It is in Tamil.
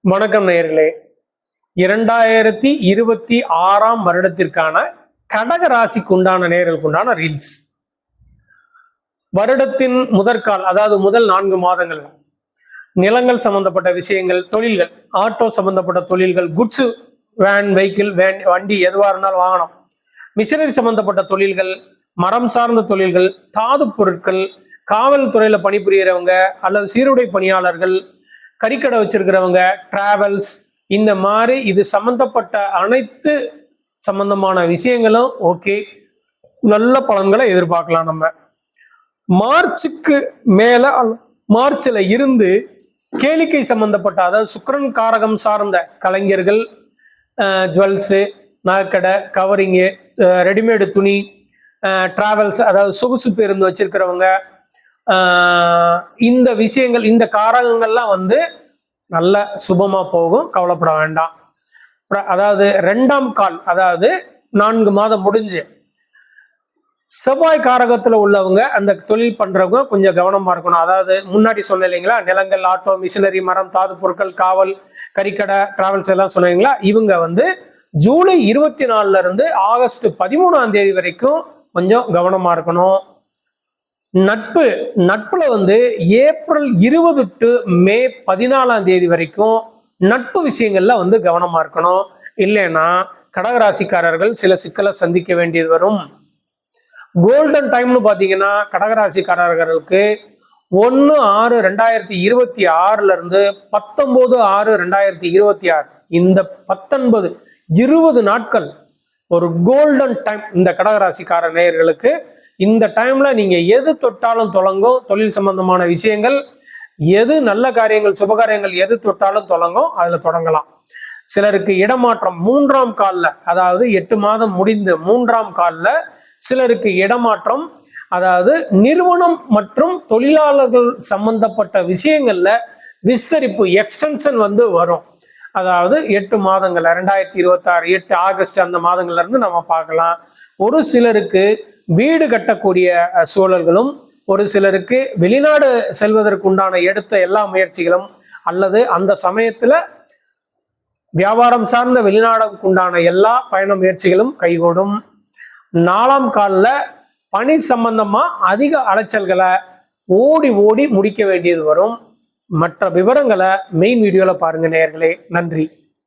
வணக்கம் நேயர்களே. 2026 வருடத்திற்கான கடக ராசிக்கு உண்டான நேயர்களுக்கு உண்டான ரீல்ஸ். வருடத்தின் முதற்கால், அதாவது முதல் 4 மாதங்கள் நிலங்கள் சம்பந்தப்பட்ட விஷயங்கள், தொழில்கள், ஆட்டோ சம்பந்தப்பட்ட தொழில்கள், குட்ஸ் வேன், வெஹிக்கிள், வண்டி எதுவாக இருந்தாலும் வாகனம், மிஷினரி சம்பந்தப்பட்ட தொழில்கள், மரம் சார்ந்த தொழில்கள், தாது பொருட்கள், காவல்துறையில பணிபுரியறவங்க அல்லது சீருடை பணியாளர்கள், கறிக்கடை வச்சிருக்கிறவங்க, டிராவல்ஸ், இந்த மாதிரி இது சம்பந்தப்பட்ட அனைத்து சம்பந்தமான விஷயங்களும் ஓகே, நல்ல பலன்களை எதிர்பார்க்கலாம். நம்ம மார்ச்சுக்கு மேல, மார்ச்ல இருந்து கேளிக்கை சம்பந்தப்பட்ட, அதாவது சுக்கிரன் காரகம் சார்ந்த கலைஞர்கள், ஜுவல்ஸு, நகைக்கடை, கவரிங்கு, ரெடிமேடு துணி, டிராவல்ஸ், அதாவது சொகுசு பேருந்து வச்சிருக்கிறவங்க, இந்த விஷயங்கள், இந்த காரகங்கள்லாம் நல்ல சுபமா போகும், கவலைப்பட வேண்டாம். அதாவது 2ஆம் கால், அதாவது 4 மாதம் முடிஞ்சு செவ்வாய் காரகத்துல உள்ளவங்க, அந்த தொழில் பண்றவங்க கொஞ்சம் கவனமா இருக்கணும். அதாவது முன்னாடி சொன்ன இல்லைங்களா, நிலங்கள், ஆட்டோ, மிஷினரி, மரம், தாது பொருட்கள், காவல், கறிக்கடை, டிராவல்ஸ் எல்லாம் சொன்னீங்களா, இவங்க ஜூலை 24 இருந்து ஆகஸ்ட் 13ஆம் தேதி வரைக்கும் கொஞ்சம் கவனமா இருக்கணும். நட்புல ஏப்ரல் 20 டு மே 14ஆம் தேதி வரைக்கும் நட்பு விஷயங்கள்ல கவனமா இருக்கணும். இல்லைன்னா கடகராசிக்காரர்கள் சில சிக்கலை சந்திக்க வேண்டியது வரும். கோல்டன் டைம்னு பாத்தீங்கன்னா கடகராசிக்காரர்களுக்கு 1/6/2026 இருந்து 19/6/2026, இந்த 20 நாட்கள் ஒரு கோல்டன் டைம். இந்த கடகராசிக்கார நேயர்களுக்கு இந்த டைம்ல நீங்க எது தொட்டாலும் தொடங்கும். தொழில் சம்பந்தமான விஷயங்கள், எது நல்ல காரியங்கள், சுபகாரியங்கள் எது தொட்டாலும் தொடங்கும், அதுல தொடங்கலாம். சிலருக்கு இடமாற்றம் 3ஆம் கால்ல, அதாவது 8 மாதம் முடிந்து 3ஆம் கால்ல சிலருக்கு இடமாற்றம், அதாவது நிறுவனம் மற்றும் தொழிலாளர்கள் சம்பந்தப்பட்ட விஷயங்கள்ல விஸ்தரிப்பு, எக்ஸ்டென்ஷன் வரும். அதாவது 8 மாதங்கள் 2026 8 ஆகஸ்ட் அந்த மாதங்கள்ல இருந்து நம்ம பார்க்கலாம். ஒரு சிலருக்கு வீடு கட்டக்கூடிய சூழல்களும், ஒரு சிலருக்கு வெளிநாடு செல்வதற்கு உண்டான எடுத்த எல்லா முயற்சிகளும், அல்லது அந்த சமயத்துல வியாபாரம் சார்ந்த வெளிநாடுக்கு உண்டான எல்லா பயண முயற்சிகளும் கைகூடும். 4ஆம் கால்ல பணி சம்பந்தமா அதிக அலைச்சல்களை ஓடி ஓடி முடிக்க வேண்டியது வரும். மற்ற விவரங்களை மெயின் வீடியோல பாருங்க நேயர்களே. நன்றி.